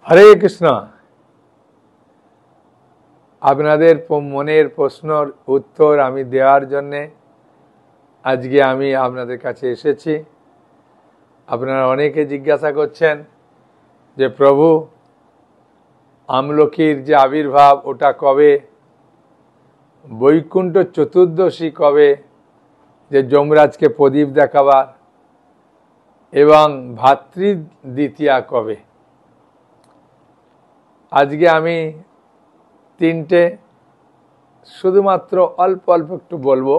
হরে কৃষ্ণ। আপনাদের মনের প্রশ্নের উত্তর আমি দেওয়ার জন্যে আজকে আমি আপনাদের কাছে এসেছি। আপনারা অনেকে জিজ্ঞাসা করছেন যে প্রভু আমলকির যে আবির্ভাব ওটা কবে, বৈকুণ্ঠ চতুর্দশী কবে, যে যমরাজকে প্রদীপ দেখাবার, এবং ভাতৃ দ্বিতীয়া কবে। আজকে আমি তিনটে শুধুমাত্র অল্প অল্প একটু বলবো,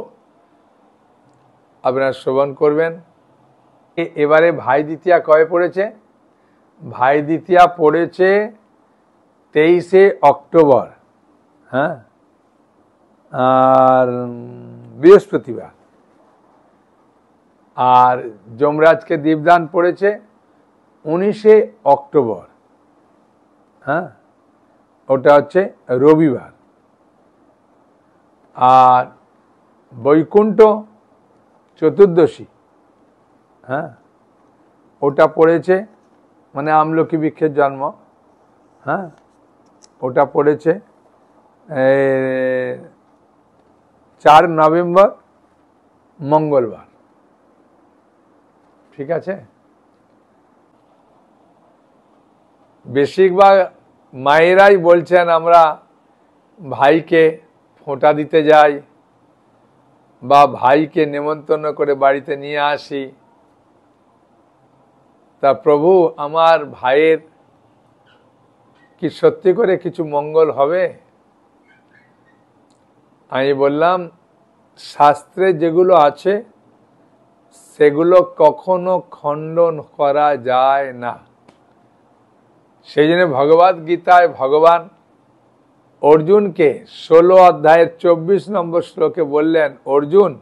আপনারা শ্রবণ করবেন। এবারে ভাই দ্বিতীয়া কবে পড়েছে? ভাই দ্বিতীয়া পড়েছে 23শে অক্টোবর, হ্যাঁ, আর বৃহস্পতিবার। আর যমরাজকে দীপদান পড়েছে 19শে অক্টোবর, হ্যাঁ, ওটা হচ্ছে রবিবার। আর বৈকুণ্ঠ চতুর্দশী, হ্যাঁ, ওটা পড়েছে মানে আমলকি বৃক্ষের জন্ম, হ্যাঁ, ওটা পড়েছে 4 নভেম্বর মঙ্গলবার। ঠিক আছে। বেশিরভাগ মায়েরাই বলছেন আমরা ভাইকে ফোঁটা দিতে যাই বা ভাইকে নেমন্তন্ন করে বাড়িতে নিয়ে আসি। তা প্রভু আমার ভাইয়ের কি সত্যি করে কিছু মঙ্গল হবে? আমি বললাম শাস্ত্রে যেগুলো আছে সেগুলো কখনো খণ্ডন করা যায় না। সেই জন্য ভগবদ গীতায় ভগবান অর্জুনকে 16 অধ্যায়ের 24 নম্বর শ্লোকে বললেন, অর্জুন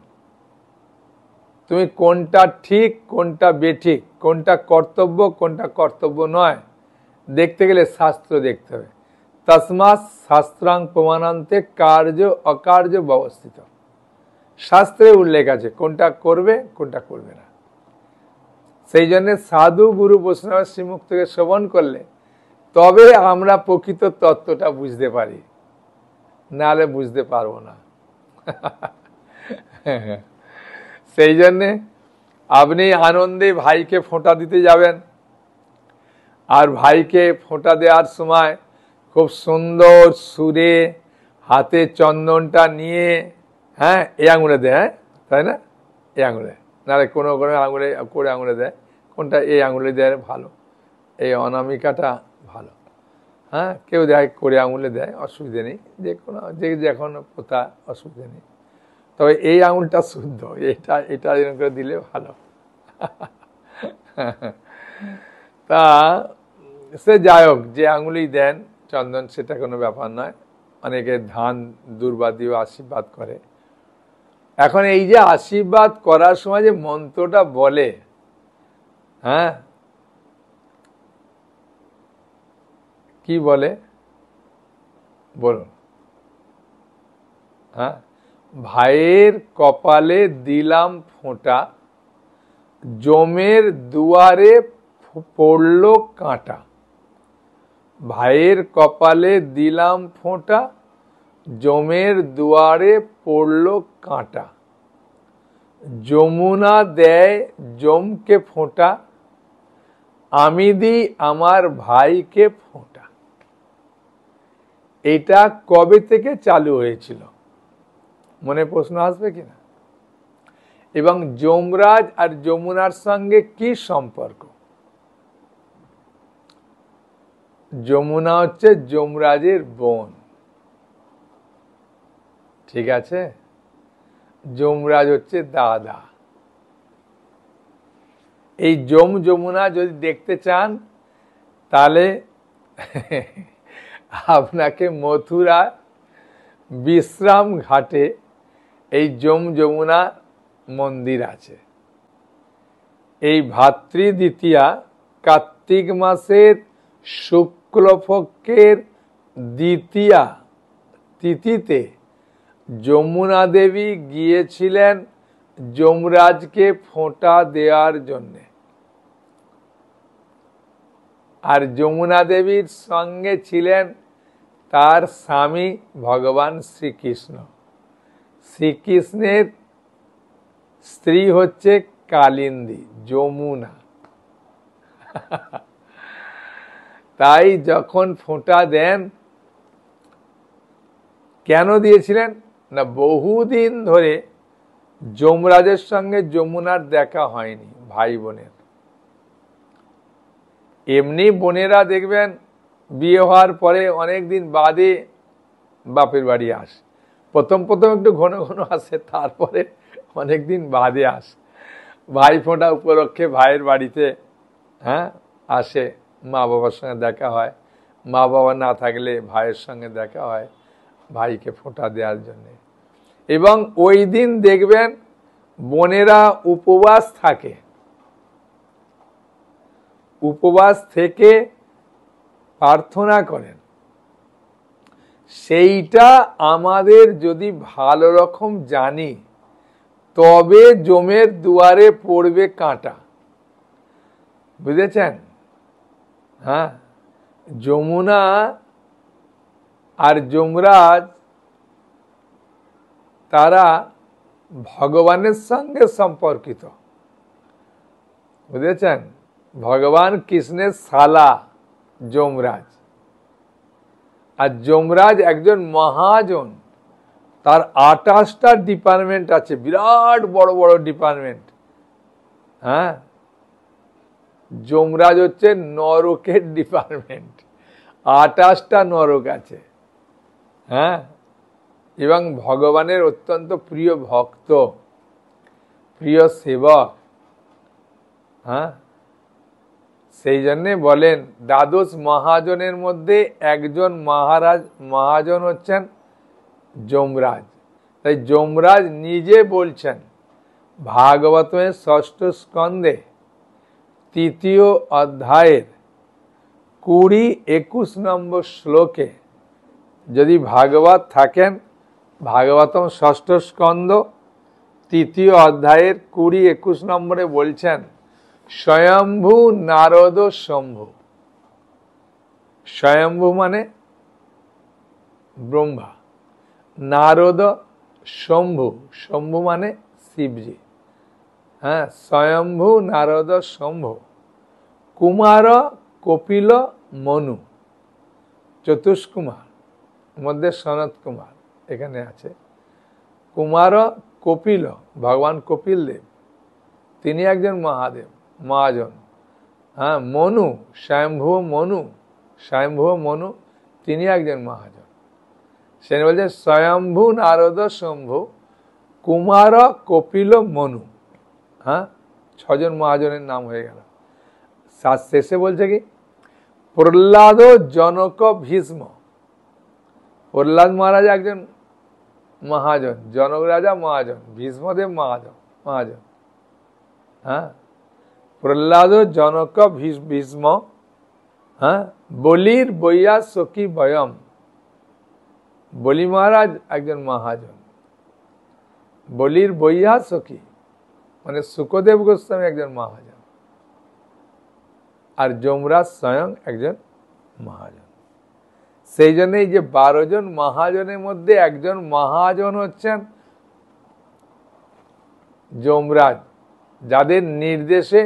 তুমি কোনটা ঠিক কোনটা বেঠিক, কোনটা কর্তব্য কোনটা কর্তব্য নয় দেখতে গেলে শাস্ত্র দেখতে হবে। তস্মাৎ শাস্ত্রাং প্রমাণান্তে কার্য অকার্য ব্যবস্থিত। শাস্ত্রে উল্লেখ আছে কোনটা করবে কোনটা করবে না। সেই জন্য সাধু গুরু বৈষ্ণব শ্রীমুখ থেকে শ্রবণ করলে তবে আমরা প্রকৃত তত্ত্বটা বুঝতে পারি, নাহলে বুঝতে পারবো না। সেই জন্যে আপনি আনন্দে ভাইকে ফোঁটা দিতে যাবেন, আর ভাইকে ফোঁটা দেওয়ার সময় খুব সুন্দর সুরে হাতে চন্দনটা নিয়ে, হ্যাঁ, এই আঙুলে দেয়, হ্যাঁ, তাই না? এই আঙুলে, নাহলে কোনো কোনো আঙুলে করে আঙুলে দেয়, কোনটা এই আঙুলে দেয় ভালো, এই অনামিকাটা ভালো, হ্যাঁ, কেউ দেয় করে আঙুলে দেয়, অসুবিধে নেই, যে কোনো যে যখন প্রথা অসুবিধে নেই। তবে এই আঙুলটা শুদ্ধ, এটা এটা এরকম করে দিলে ভালো। তা সে যাই হোক, যে আঙুলেই দেন চন্দন সেটা কোনো ব্যাপার নয়। অনেকে ধান দুর্বাদিও আশীর্বাদ করে। এখন এই যে আশীর্বাদ করার সময় যে মন্ত্রটা বলে, হ্যাঁ, কি বলে বলুন? হ্যাঁ, ভাইয়ের কপালে দিলাম ফোঁটা, জমের দুয়ারে পড়ল কাঁটা। ভাইয়ের কপালে দিলাম ফোঁটা, জমের দুয়ারে পড়ল কাঁটা। যমুনা দেয় জমকে ফোঁটা, আমি দিই আমার ভাইকে ফোঁটা। এটা কবে থেকে চালু হয়েছিল মনে প্রশ্ন আসবে কিনা? এবং যমরাজ আর যমুনার সঙ্গে কি সম্পর্ক? যমুনা হচ্ছে যমরাজের বোন, ঠিক আছে? যমরাজ হচ্ছে দাদা। এই যমুনা যদি দেখতে চান তাহলে আপনাকে মথুরা বিশ্রাম ঘাটে এই যমুনা মন্দির আছে। এই ভাতৃ দ্বিতীয়া কার্তিক মাসের শুক্লপক্ষের দ্বিতীয়া তিথিতে যমুনা দেবী গিয়েছিলেন যমরাজকে ফোঁটা দেওয়ার জন্যে। আর যমুনা দেবীর সঙ্গে ছিলেন তার স্বামী ভগবান শ্রীকৃষ্ণ। শ্রীকৃষ্ণের স্ত্রী হচ্ছে কালিন্দী, যমুনা। তাই যখন ফোঁটা দেন, কেন দিয়েছিলেন না, বহুদিন ধরে যমরাজের সঙ্গে যমুনার দেখা হয়নি ভাই বোনের। এমনি বোনেরা দেখবেন বিয়ে হওয়ার পরে অনেকদিন বাদে বাপের বাড়ি আসে, প্রথম প্রথম একটু ঘন ঘন আসে, তারপরে অনেকদিন বাদে আসে। ভাই ফোঁটা উপলক্ষে ভাইয়ের বাড়িতে আসে, মা বাবার সঙ্গে দেখা হয়, মা বাবা না থাকলে ভাইয়ের সঙ্গে দেখা হয় ভাইকে ফোঁটা দেওয়ার জন্য। এবং ওই দিন দেখবেন বোনেরা উপবাস থাকে, উপবাস থেকে প্রার্থনা করেন। সেইটা আমাদের যদি ভালো রকম জানি, তবে যমের দুয়ারে পড়বে কাঁটা, বুঝেছেন? হ্যাঁ, যমুনা আর যমরাজ তারা ভগবানের সঙ্গে সম্পর্কিত, বুঝেছেন? ভগবান কৃষ্ণের শালা যমরাজ। আর যমরাজ একজন মহাজন, তার 28টা ডিপার্টমেন্ট আছে, বিরাট বড় বড় ডিপার্টমেন্ট। হ্যাঁ, যমরাজ হচ্ছে নরকের ডিপার্টমেন্ট, 28টা নরক আছে। হ্যাঁ, এবং ভগবানের অত্যন্ত প্রিয় ভক্ত, প্রিয় সেবক। হ্যাঁ, সেই জন্যে বলেন দ্বাদশ মহাজনের মধ্যে একজন মহাজন হচ্ছেন যমরাজ। তাই যমরাজ নিজে বলছেন ভাগবতের 6ষ্ঠ স্কন্ধে 3য় অধ্যায়ের 20-21 নম্বর শ্লোকে, যদি ভাগবত থাকেন, ভাগবতম 6ষ্ঠ স্কন্ধ 3য় অধ্যায়ের 20-21 নম্বরে বলছেন, স্বয়ম্ভু নারদ শম্ভু। স্বয়ম্ভু মানে ব্রহ্মা, নারদ শম্ভু, শম্ভু মানে শিবজি। হ্যাঁ, স্বয়ম্ভু নারদ শম্ভু, কুমার কপিল মনু, চতুষ্কুমার মধ্যে সনত কুমার এখানে আছে। কুমার কপিল, ভগবান কপিল দেব, তিনি একজন মহাজন। হ্যাঁ, মনু, স্বয়ম্ভু মনু, তিনি একজন মহাজন। সে বলছে স্বয়ম্ভু নারদ শম্ভু কুমার কপিল মনু। হ্যাঁ, 6জন মহাজনের নাম হয়ে গেল। শেষে বলছে কি, প্রহ্লাদ জনক ভীষ্ম। প্রহ্লাদ মহারাজ একজন মহাজন, জনক রাজা মহাজন, ভীষ্মদেব মহাজন। হ্যাঁ, প্রহ্লাদ জনক ভীষ্ম। হ্যাঁ, বলির বৈয়া সখী বয়ম। বলি মহারাজ একজন মহাজন, বলির বৈয়া সখী মানে সুখদেব গোস্বামী একজন মহাজন, আর যমরাজ স্বয়ং একজন মহাজন। সেই জন্য এই যে 12 জন মহাজনের মধ্যে একজন মহাজন হচ্ছেন যমরাজ, যাদের নির্দেশে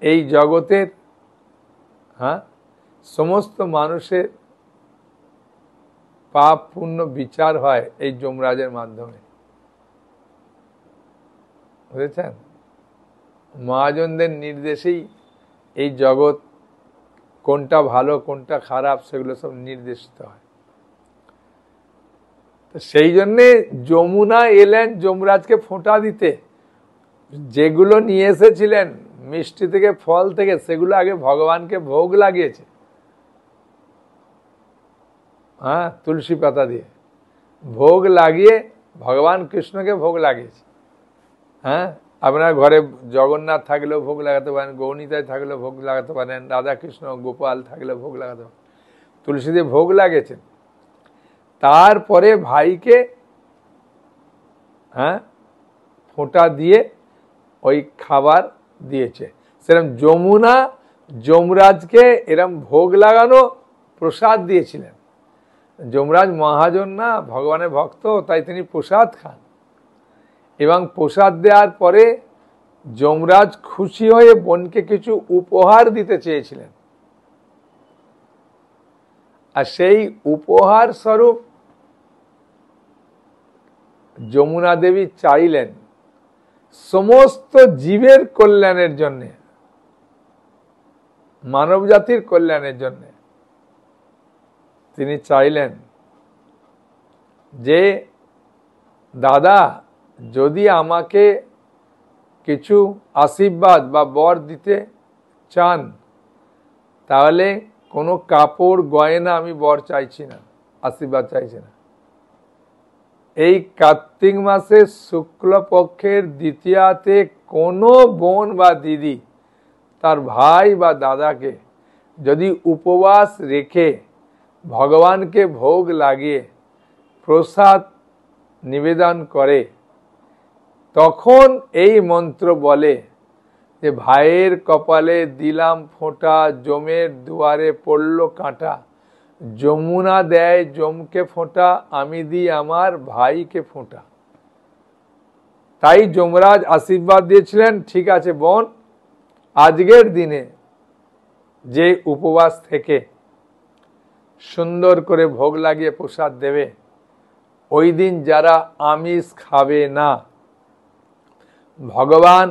এই জগতের সমস্ত মানুষের পাপ পুণ্য বিচার হয় এই যমরাজের মাধ্যমে, বুঝেছেন? মহাজনদের নির্দেশেই এই জগৎ কোনটা ভালো কোনটা খারাপ সেগুলো সব নির্দেশিত হয়। তো সেই জন্যে যমুনা এলেন যমরাজকে ফোঁটা দিতে। যেগুলো নিয়ে এসেছিলেন মিষ্টি থেকে ফল থেকে, সেগুলো আগে ভগবানকে ভোগ লাগিয়েছে। হ্যাঁ, তুলসী পাতা দিয়ে ভোগ লাগিয়ে ভগবান কৃষ্ণকে ভোগ লাগিয়েছে। হ্যাঁ, আপনার ঘরে জগন্নাথ থাকলেও ভোগ লাগাতে পারেন, গৌরীতায় থাকলেও ভোগ লাগাতে পারেন, রাধাকৃষ্ণ গোপাল থাকলেও ভোগ লাগাতে পারেন, তুলসী দিয়ে ভোগ লাগিয়েছেন। তারপরে ভাইকে ফোঁটা দিয়ে ওই খাবার দিয়েছে। সেরকম যমুনা যমরাজকে এরম ভোগ লাগানো প্রসাদ দিয়েছিলেন। যমরাজ মহাজন না, ভগবানের ভক্ত, তাই তিনি প্রসাদ খান। এবং প্রসাদ দেওয়ার পরে যমরাজ খুশি হয়ে বোনকে কিছু উপহার দিতে চেয়েছিলেন, আর সেই উপহার স্বরূপ যমুনা দেবী চাইলেন সমস্ত জীবের কল্যাণের জন্য, মানব জাতির কল্যাণের জন্য তিনি চাইলেন যে দাদা যদি আমাকে কিছু আশীর্বাদ বা বর দিতে চান তাহলে কোনো কাপড় গয়না আমি বর চাইছি না, আশীর্বাদ চাইছি না। এই কার্তিক মাসের শুক্লপক্ষের দ্বিতীয়াতে কোনো বোন বা দিদি তার ভাই বা দাদাকে যদি উপবাস রেখে ভগবানকে ভোগ লাগিয়ে প্রসাদ নিবেদন করে, তখন এই মন্ত্র বলে যে ভাইয়ের কপালে দিলাম ফোঁটা, জমের দুয়ারে পড়ল কাঁটা, যমুনা দেয় জমকে ফোঁটা, আমি দিই আমার ভাইকে ফোঁটা। তাই যমরাজ আশীর্বাদ দিয়েছিলেন, ঠিক আছে বোন, আজকের দিনে যে উপবাস থেকে সুন্দর করে ভোগ লাগিয়ে প্রসাদ দেবে, ওই দিন যারা আমিষ খাবে না, ভগবান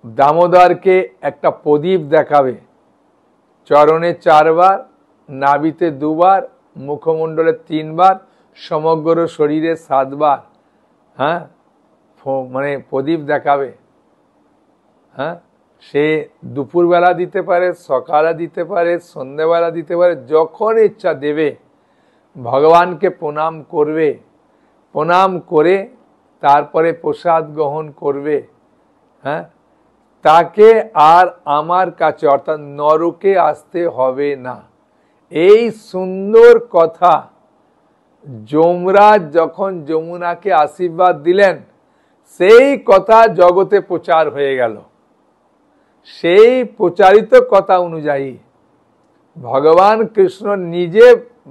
দামোদরকে একটা প্রদীপ দেখাবে, চরণে 4 বার, নাভিতে 2 বার, মুখমণ্ডলে 3 বার, সমগ্র শরীরে 7 বার, হ্যাঁ মানে প্রদীপ দেখাবে। হ্যাঁ, সে দুপুরবেলা দিতে পারে, সকালে দিতে পারে, সন্ধ্যেবেলা দিতে পারে, যখন ইচ্ছা দেবে। ভগবানকে প্রণাম করবে, প্রণাম করে তারপরে প্রসাদ গ্রহণ করবে। হ্যাঁ, তাকে আর আমার কাছে অর্থাৎ নরকে আসতে হবে না। এই সুন্দর কথা যমরাজ যখন যমুনাকে আশীর্বাদ দিলেন, সেই কথা জগতে প্রচার হয়ে গেল। সেই প্রচারিত কথা অনুযায়ী ভগবান কৃষ্ণ নিজে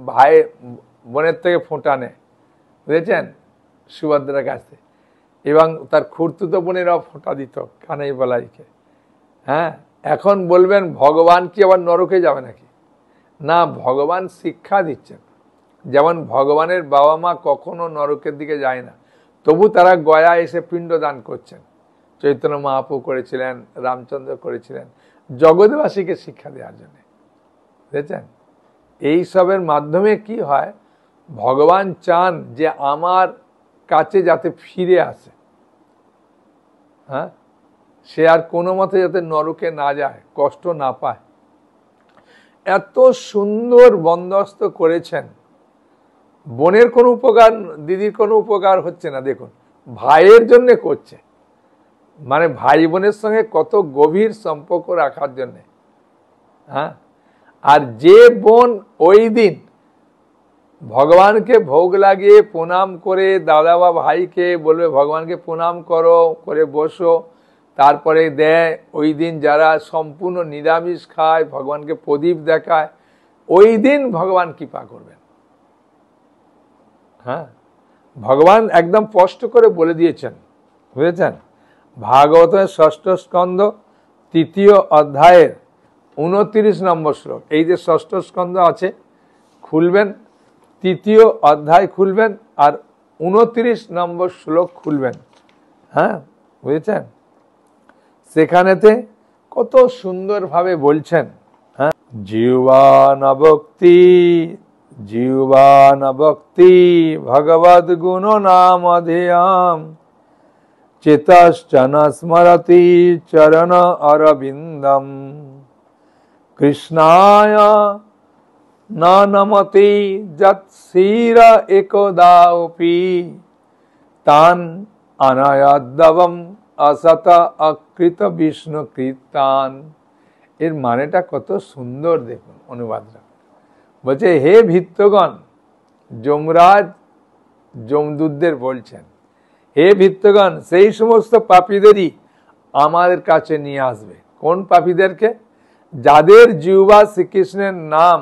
ভাই বোনের থেকে ফোঁটা নেয়, বুঝেছেন, সুভদ্রার কাছে, এবং তার খুড়তুতো বোনেরাও ফোঁটা দিত কানাই বলাইকে। হ্যাঁ, এখন বলবেন ভগবান কি আবার নরকে যাবে নাকি? না, ভগবান শিক্ষা দিচ্ছেন। যেমন ভগবানের বাবা মা কখনো নরকের দিকে যায় না, তবু তারা গয়া এসে পিণ্ডদান করছেন। চৈতন্য মহাপ্রভু করেছিলেন, রামচন্দ্র করেছিলেন, জগৎবাসীকে শিক্ষা দেওয়ার জন্য। বুঝেছেন, এই সবের মাধ্যমে কি হয়, ভগবান চান যে আমার কাছে যাতে ফিরে আসে। হ্যাঁ, সে আর কোনো মতে যাতে নরকে না যায়, কষ্ট না পায়। এত সুন্দর বন্দোবস্ত করেছেন। বোনের কোনো উপকার, দিদির কোনো উপকার হচ্ছে না, দেখুন ভাইয়ের জন্য করছে, মানে ভাই বোনের সঙ্গে কত গভীর সম্পর্ক রাখার জন্য। হ্যাঁ, আর যে বোন ওই দিন ভগবানকে ভোগ লাগিয়ে প্রণাম করে দাদা বা ভাইকে বলবে ভগবানকে প্রণাম করো, করে বসো, তারপরে দেয়, ওই দিন যারা সম্পূর্ণ নিরামিষ খায়, ভগবানকে প্রদীপ দেখায়, ওই দিন ভগবান কৃপা করবেন। হ্যাঁ, ভগবান একদম স্পষ্ট করে বলে দিয়েছেন, বুঝেছেন। ভাগবতের 6ষ্ঠ স্কন্ধ 3য় অধ্যায়ের 29 নম্বর শ্লোক, এই যে 6ষ্ঠ স্কন্ধ আছে, খুলবেন, 3য় অধ্যায় খুলবেন আর 29 নম্বর শ্লোক খুলবেন। হ্যাঁ, বুঝেছেন, সেখানেতে কত সুন্দরভাবে বলছেন। হ্যাঁ, জীবান ভক্তি ভগবদ গুণ নাম ধিয়াম চেতশ্চন স্মরতি চরণ অরবিন্দম কৃষ্ণায় না নমতি যৎ শির একদাপি তান অনায়াদ্যবম অসত অকৃত বিষ্ণু কীর্তান। এর মানেটা কত সুন্দর, দেখুন অনুবাদটা বলছে, হে ভৃত্যগণ, যমরাজ যমদূতদের বলছেন, হে ভৃত্যগণ, সেই সমস্ত পাপীদেরই আমাদের কাছে নিয়ে আসবে। কোন পাপীদেরকে? যাদের জিহ্বা শ্রীকৃষ্ণের নাম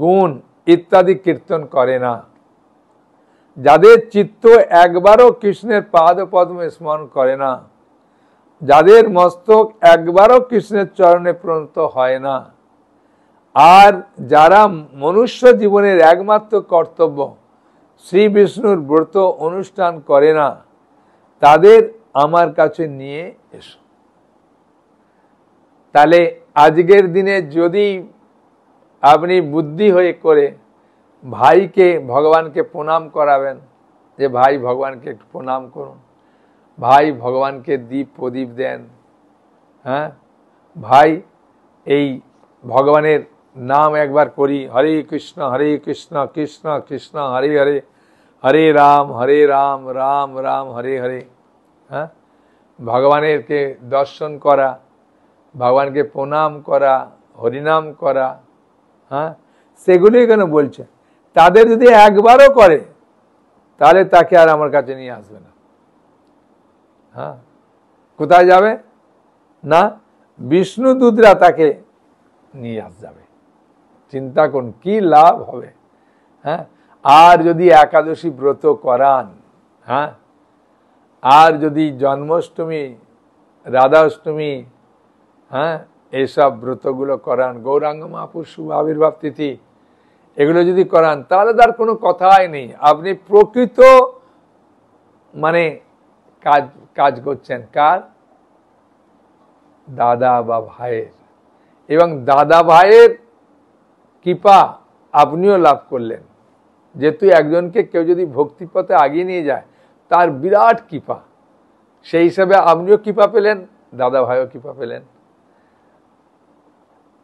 গুণ ইত্যাদি কীর্তন করে না, যাদের চিত্ত একবারও কৃষ্ণের পাদ পদ্ম স্মরণ করে না, যাদের মস্তক একবারও কৃষ্ণের চরণে প্রণত হয় না, আর যারা মনুষ্য জীবনের একমাত্র কর্তব্য শ্রী বিষ্ণুর ব্রত অনুষ্ঠান করে না, তাদের আমার কাছে নিয়ে এসো। তাহলে আজকের দিনে যদি আপনি বুদ্ধি হয়ে করে ভাইকে ভগবানকে প্রণাম করাবেন, যে ভাই ভগবানকে একটু প্রণাম করুন, ভাই ভগবানকে দীপ প্রদীপ দেন, হ্যাঁ ভাই এই ভগবানের নাম একবার করি, হরে কৃষ্ণ কৃষ্ণ কৃষ্ণ হরে হরে, হরে রাম রাম রাম হরে হরে। হ্যাঁ, ভগবানেরকে দর্শন করা, ভগবানকে প্রণাম করা, হরিনাম করা, হ্যাঁ সেগুলোই কেন বলছে। তাদের যদি একবারও করে তাহলে তাকে আর আমার কাছে নিয়ে আসবে না। হ্যাঁ, কোথায় যাবে না, বিষ্ণুদূতরা তাকে নিয়ে যাবে। চিন্তা করুন কি লাভ হবে। হ্যাঁ, আর যদি একাদশী ব্রত করান, হ্যাঁ আর যদি জন্মাষ্টমী, রাধাষ্টমী, হ্যাঁ এইসব ব্রতগুলো করান, গৌরাঙ্গ মহাপুর শুভ আবির্ভাব তিথি, এগুলো যদি করান তাহলে তার কোনো কথাই নেই। আপনি প্রকৃত মানে কাজ করছেন কার, দাদা বা ভাইয়ের, এবং দাদা ভাইয়ের কৃপা আপনিও লাভ করলেন। যেহেতু একজনকে কেউ যদি ভক্তিপথে আগিয়ে নিয়ে যায় তার বিরাট কৃপা, সেই হিসাবে আপনিও কৃপা পেলেন, দাদা ভাইও কৃপা পেলেন।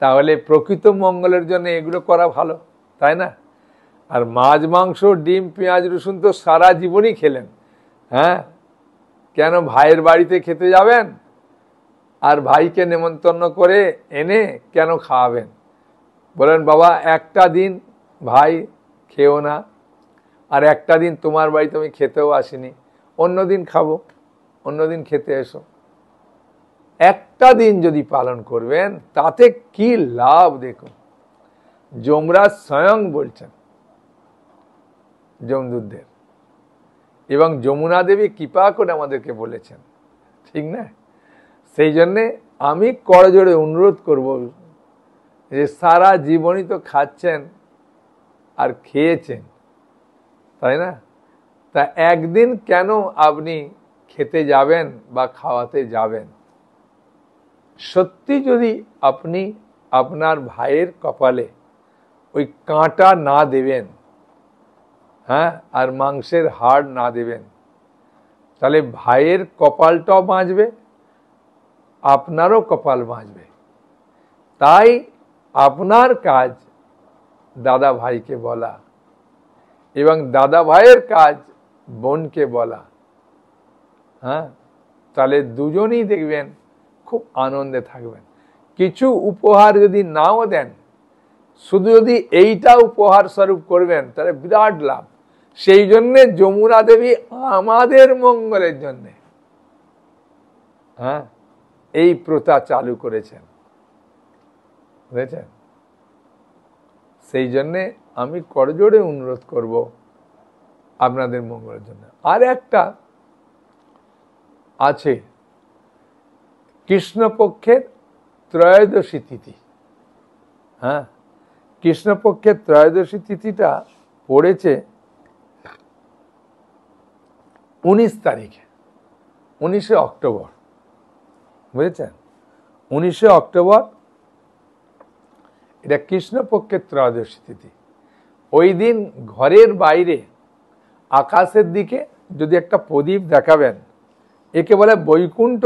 তাহলে প্রকৃত মঙ্গলের জন্য এগুলো করা ভালো, তাই না? আর মাছ মাংস ডিম পেঁয়াজ রসুন তো সারা জীবনই খেলেন, হ্যাঁ কেন ভাইয়ের বাড়িতে খেতে যাবেন আর ভাইকে নেমন্তন্ন করে এনে কেন খাওয়াবেন? বলেন বাবা একটা দিন ভাই খেও না, আর একটা দিন তোমার বাড়িতে আমি খেতেও আসিনি, অন্যদিন খাবো, অন্যদিন খেতে এসো। একটা দিন যদি পালন করবেন তাতে কি লাভ দেখুন। যমরাজ স্বয়ং বলছেন যমদূতদের, এবং যমুনা দেবী কৃপা করে আমাদেরকে বলেছেন, ঠিক না? সেই জন্যে আমি করজোড়ে অনুরোধ করব যে সারা জীবনই তো খাচ্ছেন আর খেয়েছেন, তাই না? তা একদিন কেন আপনি খেতে যাবেন বা খাওয়াতে যাবেন? সত্যি যদি আপনি আপনার ভাইয়ের কপালে ওই কাঁটা না দেবেন, হ্যাঁ আর মাংসের হাড় না দেবেন, তাহলে ভাইয়ের কপালটাও বাঁচবে, আপনারও কপাল বাঁচবে। তাই আপনার কাজ দাদা ভাইকে বলা, এবং দাদা ভাইয়ের কাজ বোনকে বলা। হ্যাঁ, তাহলে দুজনেই দেখবেন খুব আনন্দে থাকবেন। কিছু উপহার যদি নাও দেন, শুধু যদি এইটা উপহার স্বরূপ করবেন তাহলে বিরাট লাভ। সেই জন্যে যমুনা দেবী আমাদের মঙ্গলের জন্য হ্যাঁ এই প্রথা চালু করেছেন, বুঝেছেন? সেই জন্যে আমি করজোড়ে অনুরোধ করব আপনাদের মঙ্গলের জন্য। আর একটা আছে কৃষ্ণপক্ষের ত্রয়োদশী তিথি। হ্যাঁ, কৃষ্ণপক্ষের ত্রয়োদশী তিথিটা পড়েছে 19 তারিখে, 19শে অক্টোবর, বুঝেছেন? 19শে অক্টোবর এটা কৃষ্ণপক্ষের ত্রয়োদশী তিথি। ওই দিন ঘরের বাইরে আকাশের দিকে যদি একটা প্রদীপ দেখাবেন, একে বলে বৈকুণ্ঠ।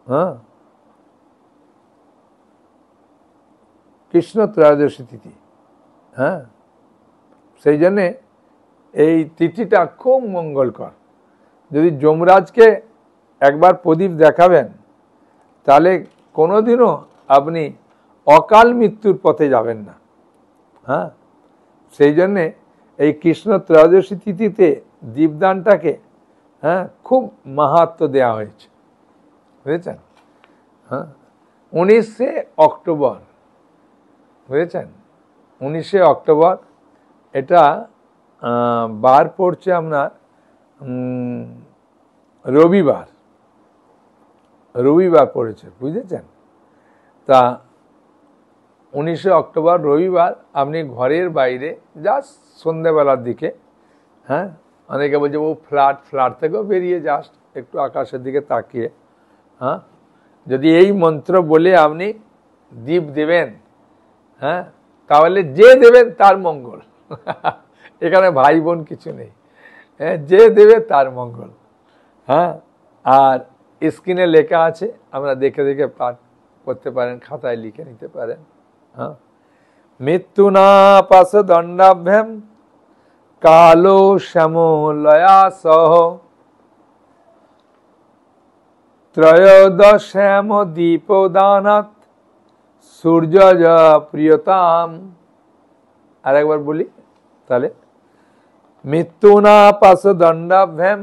হ্যাঁ, কৃষ্ণ ত্রয়োদশী তিথি। হ্যাঁ, সেই জন্যে এই তিথিটা খুব মঙ্গলকর। যদি যমরাজকে একবার প্রদীপ দেখাবেন তাহলে কোনোদিনও আপনি অকাল মৃত্যুর পথে যাবেন না। হ্যাঁ, সেই জন্যে এই কৃষ্ণ ত্রয়োদশী তিথিতে দীপদানটাকে খুব মাহাত্ম্য দেওয়া হয়েছে, বুঝেছেন? হ্যাঁ, 19শে অক্টোবর, বুঝেছেন? 19শে অক্টোবর এটা বার পড়ছে আপনার রবিবার, রবিবার পড়েছে, বুঝেছেন? তা 19শে অক্টোবর রবিবার আপনি ঘরের বাইরে জাস্ট সন্ধ্যেবেলার দিকে, হ্যাঁ, অনেকে বলছে ও ফ্ল্যাট থেকেও বেরিয়ে জাস্ট একটু আকাশের দিকে তাকিয়ে, হ্যাঁ, যদি এই মন্ত্র বলে আপনি দীপ দেবেন, হ্যাঁ, তাহলে যে দেবেন তার মঙ্গল। এখানে ভাই বোন কিছু নেই, হ্যাঁ, যে দেবে তার মঙ্গল। হ্যাঁ, আর স্ক্রিনে লেখা আছে, আমরা দেখে দেখে পাঠ করতে পারেন, খাতায় লিখে নিতে পারেন। হ্যাঁ, মৃত্যু না পাশ দণ্ডাভ্যাম কালো শ্যামলয়া সহ ত্রয়োদশ্যাম দীপদানাত সূর্য প্রিয়তাম। আর একবার বলি তাহলে, মৃত্যু না পাশ দণ্ডাভ্যাম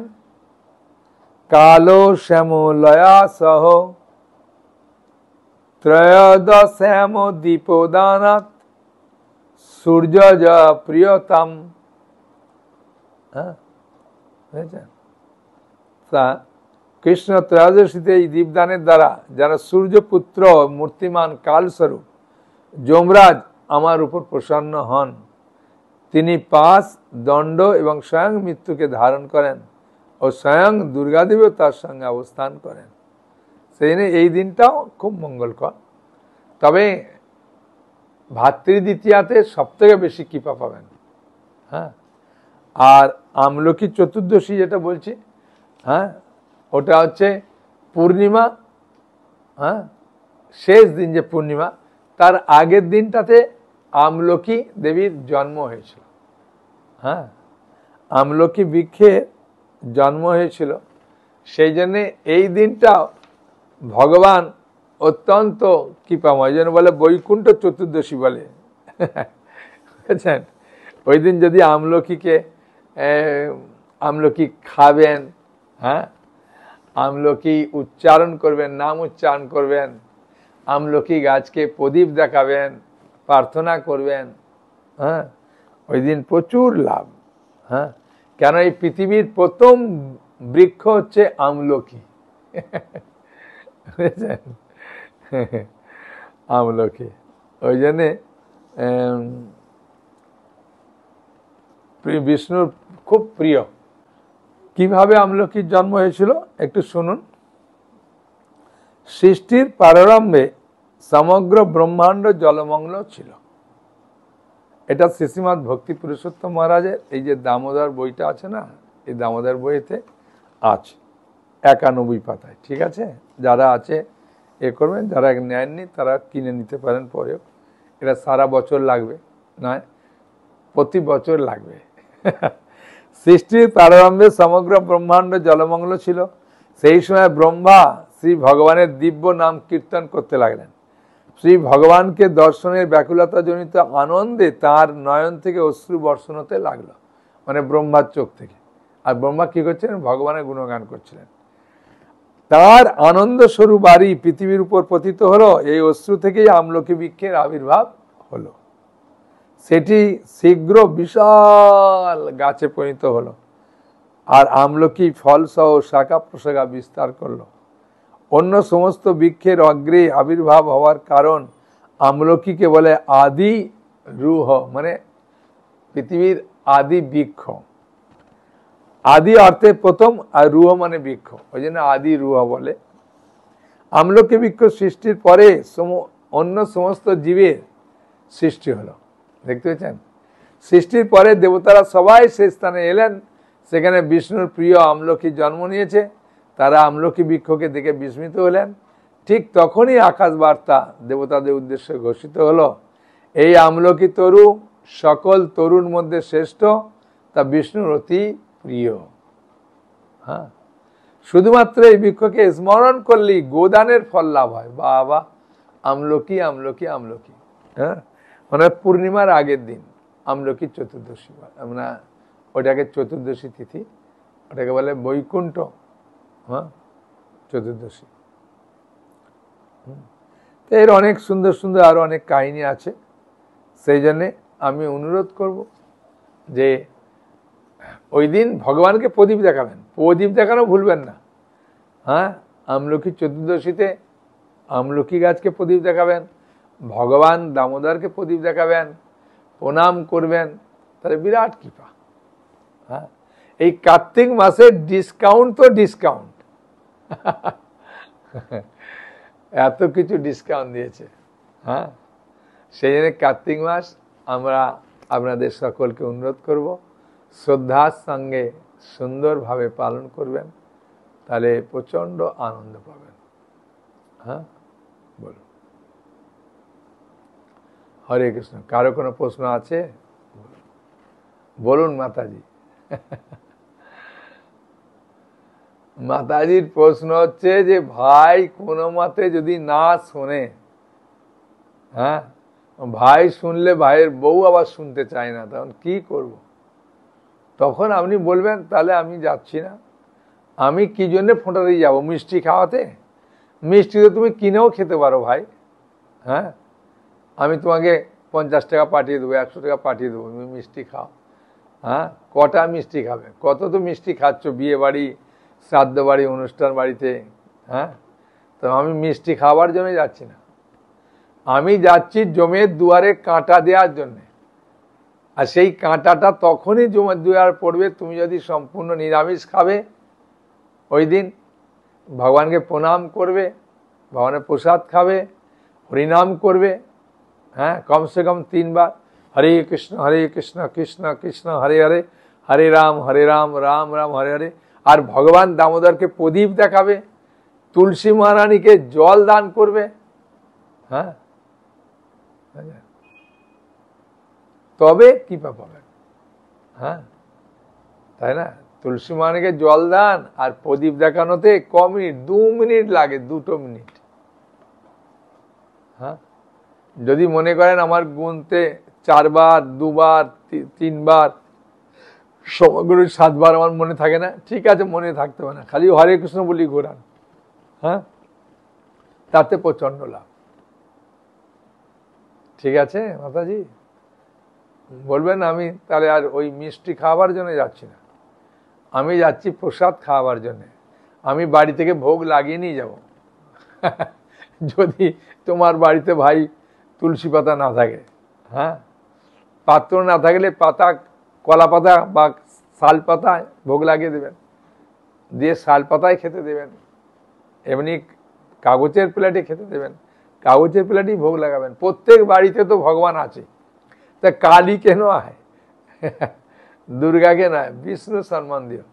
কালো শ্যামলয়া সহ ত্রয়োদশ্যাম দীপদানাত সূর্য প্রিয়তাম। হ্যাঁ, বুঝেছেন? তা কৃষ্ণ ত্রয়োদশীতে এই দীপদানের দ্বারা যারা সূর্যপুত্র মূর্তিমান কালস্বরূপ যমরাজ আমার উপর প্রসন্ন হন, তিনি পাশ, দণ্ড এবং স্বয়ং মৃত্যুকে ধারণ করেন ও স্বয়ং দুর্গাদেবীও তার সঙ্গে অবস্থান করেন। সেই জন্য এই দিনটাও খুব মঙ্গলকর। তবে ভাতৃদ্বিতীয়াতে সব থেকে বেশি কৃপা পাবেন। হ্যাঁ, আর আমলকি চতুর্দশী যেটা বলছি, হ্যাঁ, ওটা হচ্ছে পূর্ণিমা, হ্যাঁ, শেষ দিন যে পূর্ণিমা, তার আগের দিনটাতে আমলকি দেবীর জন্ম হয়েছিল। হ্যাঁ, আমলকি বৃক্ষের জন্ম হয়েছিল, সেই জন্যে এই দিনটা ভগবান অত্যন্ত কৃপাময়, যেন বলে বৈকুণ্ঠ চতুর্দশী বলে। বুঝেছেন? ওই দিন যদি আমলকি খাবেন, হ্যাঁ, আমলকি উচ্চারণ করবেন, নাম উচ্চারণ করবেন, আমলকি গাছকে প্রদীপ দেখাবেন, প্রার্থনা করবেন, হ্যাঁ, ওই দিন প্রচুর লাভ। হ্যাঁ, কেন এই পৃথিবীর প্রথম বৃক্ষ হচ্ছে আমলকি। বুঝেছেন? আমলকি ওই জন্যে বিষ্ণুর খুব প্রিয়। কিভাবে আমলকির জন্ম হয়েছিল একটু শুনুন। সৃষ্টির প্রারম্ভে সমগ্র ব্রহ্মাণ্ড জলমগ্ন ছিল। এটা শ্রীশ্রীমৎ ভক্তি পুরুষোত্তম মহারাজের এই যে দামোদর বইটা আছে না, এই দামোদর বইতে আছে 91 পাতায়। ঠিক আছে, যারা আছে করবেন, যারা নেননি তারা কিনে নিতে পারেন পরেও। এটা সারা বছর লাগবে, নয় প্রতি বছর লাগবে। সৃষ্টির প্রারম্ভে সমগ্র ব্রহ্মাণ্ড জলমগ্ন ছিল। সেই সময় ব্রহ্মা শ্রী ভগবানের দিব্য নাম কীর্তন করতে লাগলেন। শ্রী ভগবানকে দর্শনের ব্যাকুলতা জনিত আনন্দে তার নয়ন থেকে অশ্রু বর্ষণ হতে লাগলো, মানে ব্রহ্মার চোখ থেকে। আর ব্রহ্মা কি করছিলেন? ভগবানের গুণগান করছিলেন। তার আনন্দ স্বরূপ বাড়ি পৃথিবীর উপর পতিত হলো। এই অশ্রু থেকেই আমলকি বৃক্ষের আবির্ভাব হলো। সেটি শীঘ্র বিশাল গাছে পরিণত হলো, আর আমলকি ফল সহ শাখা প্রশাখা বিস্তার করলো। অন্য সমস্ত বৃক্ষের অগ্রে আবির্ভাব হওয়ার কারণ আমলকিকে বলে আদি রুহ, মানে পৃথিবীর আদি বৃক্ষ। আদি অর্থে প্রথম, আর রুহ মানে বৃক্ষ, ওই জন্য আদি রুহ বলে। আমলকি বৃক্ষ সৃষ্টির পরে অন্য সমস্ত জীবের সৃষ্টি হলো। দেখতে পেয়েছেন? সৃষ্টির পরে দেবতারা সবাই সেই স্থানে এলেন, সেখানে বিষ্ণুর প্রিয় আমলকি জন্ম নিয়েছে। তারা আমলকি বৃক্ষকে দেখে বিস্মিত হলেন। ঠিক তখনই আকাশ বার্তা দেবতাদের উদ্দেশ্যে ঘোষিত হলো, এই আমলকি তরু সকল তরুর মধ্যে শ্রেষ্ঠ, তা বিষ্ণুর অতি প্রিয়। হ্যাঁ, শুধুমাত্র এই বৃক্ষকে স্মরণ করলেই গোদানের ফল লাভ হয়। বাবা, আমলকি আমলকি আমলকি। হ্যাঁ, মানে পূর্ণিমার আগের দিন আমলকি চতুর্দশী, আমরা ওটাকে চতুর্দশী তিথি, ওটাকে বলে বৈকুণ্ঠ, হ্যাঁ, চতুর্দশী। এর অনেক সুন্দর সুন্দর আরো অনেক কাহিনী আছে। সেই জন্যে আমি অনুরোধ করব যে ওই দিন ভগবানকে প্রদীপ দেখাবেন, প্রদীপ দেখানো ভুলবেন না। হ্যাঁ, আমলকি চতুর্দশীতে আমলকি গাছকে প্রদীপ দেখাবেন, ভগবান দামোদরকে প্রদীপ দেখাবেন, প্রণাম করবেন, তাহলে বিরাট কৃপা। হ্যাঁ, এই কার্তিক মাসের ডিসকাউন্ট তো ডিসকাউন্ট, এত কিছু ডিসকাউন্ট দিয়েছে। হ্যাঁ, সেই জন্য কার্তিক মাস আমরা আপনাদের সকলকে অনুরোধ করব শ্রদ্ধার সঙ্গে সুন্দরভাবে পালন করবেন, তাহলে প্রচন্ড আনন্দ পাবেন। হ্যাঁ, বলুন। হরে কৃষ্ণ। কারো কোনো প্রশ্ন আছে? বলুন মাতাজি। মাতাজির প্রশ্ন হচ্ছে যে ভাই কোনো মতে যদি না শোনে, হ্যাঁ, ভাই শুনলে ভাইয়ের বউ আবার শুনতে চায় না, তখন কি করব? তখন আপনি বলবেন তাহলে আমি যাচ্ছি না। আমি কি জন্য ফোঁটাতেই যাব? মিষ্টি খাওয়াতে? মিষ্টি তো তুমি কিনেও খেতে পারো ভাই। হ্যাঁ, আমি তোমাকে 50 টাকা পাঠিয়ে দেবো, 100 টাকা পাঠিয়ে দেবো, তুমি মিষ্টি খাও। হ্যাঁ, কটা মিষ্টি খাবে? কত তো মিষ্টি খাচ্ছ বিয়ে বাড়ি, শ্রাদ্ধ বাড়ি, অনুষ্ঠান বাড়িতে। হ্যাঁ, তো আমি মিষ্টি খাওয়ার জন্য যাচ্ছি না, আমি যাচ্ছি জমের দুয়ারে কাঁটা দেওয়ার জন্যে। আর সেই কাঁটাটা তখনই জমের দুয়ার পড়বে তুমি যদি সম্পূর্ণ নিরামিষ খাবে। ওই দিন ভগবানকে প্রণাম করবে, ভগবানের প্রসাদ খাবে, হরিনাম করবে। হ্যাঁ, কমসে কম 3 বার হরে কৃষ্ণ কৃষ্ণ কৃষ্ণ হরে হরে, হরে রাম রাম রাম হরে হরে। আর ভগবান দামোদরকে প্রদীপ দেখাবে, তুলসী মহারানীকে জল দান করবে। হ্যাঁ, তবে কৃপা পাবেন। হ্যাঁ, তাই না? তুলসী মহারানীকে জল দান আর প্রদীপ দেখানোতে ক মিনিট? 2 মিনিট লাগে, 2 মিনিট। হ্যাঁ, যদি মনে করেন আমার গুনতে 4 বার, 2 বার, 3 বার, সমগ্র 7 বার আমার মনে থাকে না, ঠিক আছে, মনে থাকতে পারে না, খালি হরে কৃষ্ণ বলি ঘোরান। হ্যাঁ, তাতে প্রচন্ড লাভ। ঠিক আছে মাতাজি? বলবেন আমি তাহলে আর ওই মিষ্টি খাওয়াবার জন্য যাচ্ছি না, আমি যাচ্ছি প্রসাদ খাওয়াবার জন্য। আমি বাড়ি থেকে ভোগ লাগিয়ে নিয়ে যাব। যদি তোমার বাড়িতে ভাই তুলসী পাতা না থাকে, হ্যাঁ, পাত্র না থাকলে পাতা, কলা পাতা বা শাল পাতায় ভোগ লাগিয়ে দেবেন, দিয়ে শাল পাতায় খেতে দেবেন। এমনি কাগজের প্লেটে খেতে দেবেন, কাগজের প্লেটেই ভোগ লাগাবেন। প্রত্যেক বাড়িতে তো ভগবান আছে, তা কালী কেন হয়? দুর্গাকে নয়, বিষ্ণু সম্মান দিও।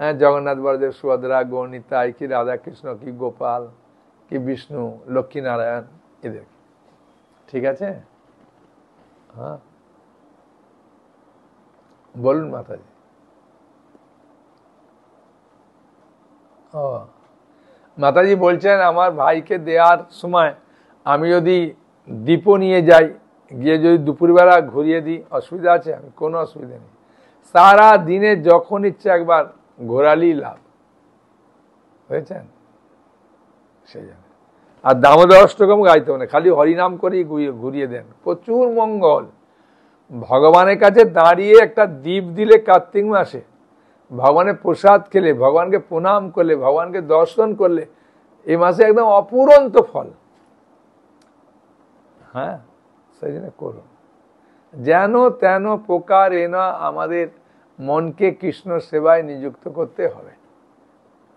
হ্যাঁ, জগন্নাথ বলদেব, সুভদ্রা, গৌরনিতাই, কি রাধা কৃষ্ণ, কি গোপাল, কি বিষ্ণু, লক্ষ্মী নারায়ণ, এদেরকে। ঠিক আছে? হ্যাঁ, বলুন মাতাজি। ও মাতাজি বলছেন আমার ভাইকে দেওয়ার সময় আমি যদি দীপও নিয়ে যাই, গিয়ে যদি দুপুরবেলা ঘুরিয়ে দিই, অসুবিধা আছে? আমি কোনো অসুবিধা নেই, সারা দিনে যখন ইচ্ছে একবার ঘোরালি লাভ। বুঝেছেন? সেই জন্য আর দামোদর অষ্টকম গাইতে হবে না, খালি হরিনাম করেই ঘুরিয়ে দেন, প্রচুর মঙ্গল। ভগবানের কাছে দাঁড়িয়ে একটা দীপ দিলে কার্তিক মাসে, ভগবানের প্রসাদ খেলে, ভগবানকে প্রণাম করলে, ভগবানকে দর্শন করলে, এই মাসে একদম অপুরন্ত ফল। হ্যাঁ, সেই জন্য করুন। যেন তেন প্রকার এনা আমাদের মনকে কৃষ্ণ সেবায় নিযুক্ত করতে হবে।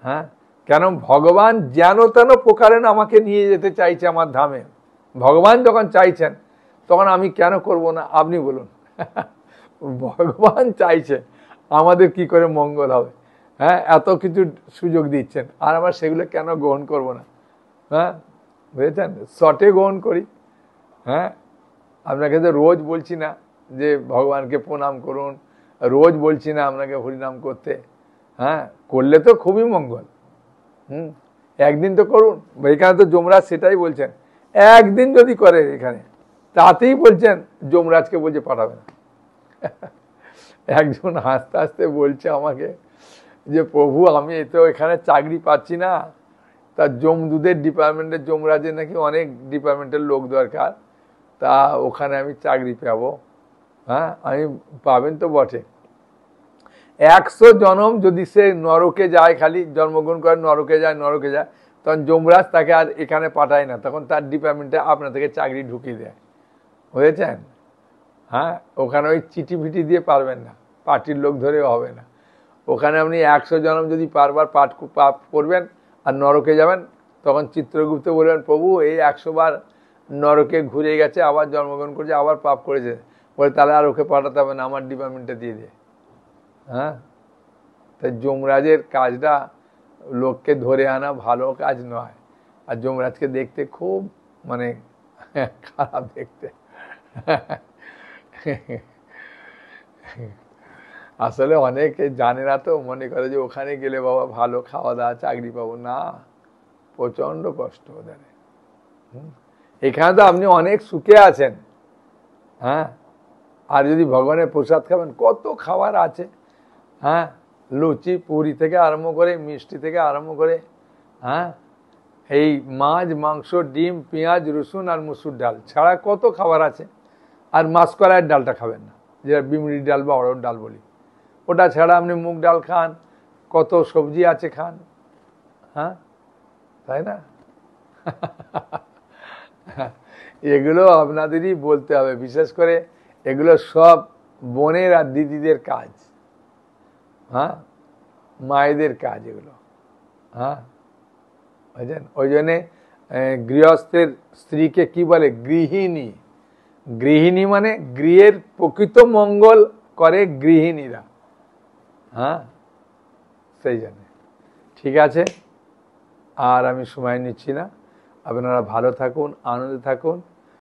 হ্যাঁ, কেন ভগবান যেন তেন প্রকারে আমাকে নিয়ে যেতে চাইছে আমার ধামে। ভগবান যখন চাইছেন তখন আমি কেন করব না? আপনি বলুন। ভগবান চাইছে, আমাদের কি করে মঙ্গল হবে? হ্যাঁ, এত কিছু সুযোগ দিচ্ছেন, আর আমরা সেগুলো কেন গ্রহণ করব না? হ্যাঁ, বুঝেছেন? শর্টে গ্রহণ করি। হ্যাঁ, আপনাকে তো রোজ বলছি না যে ভগবানকে প্রণাম করুন, রোজ বলছি না আপনাকে হরিনাম করতে। হ্যাঁ, করলে তো খুবই মঙ্গল। একদিন তো করুন। এখানে তো যমরাজ সেটাই বলছেন, একদিন যদি করে এখানে, তাতেই বলছেন যমরাজকে বলছে পাঠাবে না। একজন হাসতে হাসতে বলছে আমাকে যে প্রভু আমি তো এখানে চাকরি পাচ্ছি না, তা যমদূতের ডিপার্টমেন্টের, যমরাজের নাকি অনেক ডিপার্টমেন্টের লোক দরকার, তা ওখানে আমি চাকরি পাবো। হ্যাঁ, আমি পাবেন তো বটে। 100 জনম যদি সে নরকে যায়, খালি জন্মগ্রহণ করে নরকে যায়, তখন যমরাজ তাকে আর এখানে পাঠায় না, তখন তার ডিপার্টমেন্টে আপনার থেকে চাকরি ঢুকিয়ে দেয়, বুঝেছেন? হ্যাঁ, ওখানে ওই চিঠি ফিটি দিয়ে পারবেন না, পার্টির লোক ধরেও হবে না। ওখানে আপনি 100 জনম যদি পারবার পাঠ করবেন আর নরকে যাবেন, তখন চিত্রগুপ্ত বলবেন, প্রভু এই 100 বার নরকে ঘুরে গেছে, আবার জন্মগ্রহণ করেছে, আবার পাপ করেছে, বলে তাহলে আর ওকে পাঠাতে হবে না, আমার ডিপার্টমেন্টে দিয়ে দিয়ে। হ্যাঁ, তাই যমরাজের কাজটা লোককে ধরে আনা ভালো কাজ নয়। আর যমরাজকে দেখতে খুব মানে খারাপ দেখতে। আসলে অনেকে জানে না তো, মনে করে যে ওখানে গেলে বাবা ভালো খাওয়া দাওয়া, চাকরি পাবো না, প্রচন্ড কষ্ট ওদের। এখানে তো আপনি অনেক সুখে আছেন। হ্যাঁ, আর যদি ভগবানের প্রসাদ খাবেন, কত খাবার আছে। হ্যাঁ, লুচি পুরি থেকে আরম্ভ করে, মিষ্টি থেকে আরম্ভ করে, হ্যাঁ, এই মাছ মাংস ডিম পেঁয়াজ রসুন আর মুসুর ডাল ছাড়া কত খাবার আছে। আর মাসকলাইয়ের ডালটা খাবেন না, যেটা বিমড়ির ডাল বা অড়হর ডাল বলি, ওটা ছাড়া আপনি মুগ ডাল খান, কত সবজি আছে খান। হ্যাঁ, তাই না? এগুলো আপনাদেরই বলতে হবে, বিশেষ করে এগুলো সব বোনের আর দিদিদের কাজ। হ্যাঁ, মায়েদের কাজ এগুলো। হ্যাঁ, বুঝলেন? ওই জন্যে গৃহস্থের স্ত্রীকে কি বলে? গৃহিণী। গৃহিণী মানে গৃহের প্রকৃত মঙ্গল করে গৃহিণীরা। হ্যাঁ, সেই জন্য। ঠিক আছে, আর আমি সময় নিচ্ছি না, আপনারা ভালো থাকুন, আনন্দে থাকুন।